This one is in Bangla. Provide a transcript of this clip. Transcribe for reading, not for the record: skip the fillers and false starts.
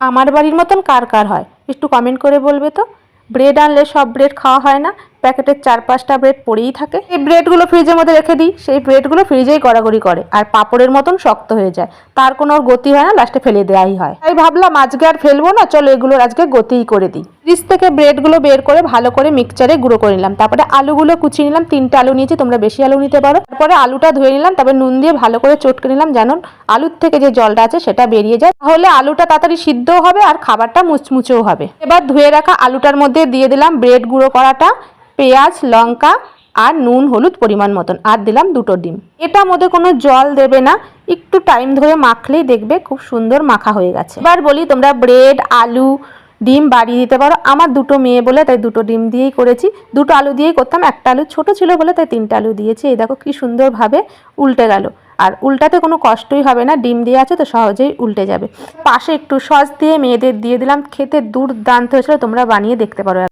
আমার বাড়ির মতন কার কার হয় একটু কমেন্ট করে বলবে তো। ব্রেড আনলে সব ব্রেড খাওয়া হয় না, প্যাকেটের 4-5টা ব্রেড পড়েই থাকে। এই ব্রেডগুলো ফ্রিজের মধ্যে রেখে দিই, সেই ব্রেডগুলো ফ্রিজেই গড়াগড়ি করে আর পাপড়ের মতন শক্ত হয়ে যায়, তার কোনো গতি হয় না, লাস্টে ফেলে দেওয়াই হয়। তাই ভাবলাম আজকে আর ফেলবো না, চলো এগুলোর আজকে গতিই করে দিই। ফ্রিজ থেকে ব্রেডগুলো বের করে ভালো করে মিক্সচারে গুঁড়ো করে নিলাম। তারপরে আলুগুলো কুচিয়ে নিলাম, 3টে আলু নিয়েছি, তোমরা বেশি আলু নিতে পারো। তারপরে আলুটা ধুয়ে নিলাম, তারপরে নুন দিয়ে ভালো করে চটকে নিলাম, যেন আলুর থেকে যে জলটা আছে সেটা বেরিয়ে যায়, তাহলে আলুটা তাড়াতাড়ি সিদ্ধও হবে আর খাবারটা মুচমুচেও হবে। এবার ধুয়ে রাখা আলুটার মধ্যে দিয়ে দিলাম ব্রেড গুঁড়ো করাটা, পেঁয়াজ, লঙ্কা আর নুন হলুদ পরিমাণ মতন, আর দিলাম 2টো ডিম। এটার মধ্যে কোনো জল দেবে না, একটু টাইম ধরে মাখলেই দেখবে খুব সুন্দর মাখা হয়ে গেছে। এবার বলি, তোমরা ব্রেড, আলু, ডিম বাড়িয়ে দিতে পারো। আমার 2টো মেয়ে বলে তাই 2টো ডিম দিয়েই করেছি, 2টো আলু দিয়েই করতাম, একটা আলু ছোট ছিল বলে তাই 3টে আলু দিয়েছি। এই দেখো কি সুন্দরভাবে উল্টে গেল, আর উল্টাতে কোনো কষ্টই হবে না, ডিম দিয়ে আছে তো সহজেই উল্টে যাবে। পাশে একটু সস দিয়ে মেয়েদের দিয়ে দিলাম, খেতে দুর্দান্ত হয়েছিল, তোমরা বানিয়ে দেখতে পারো।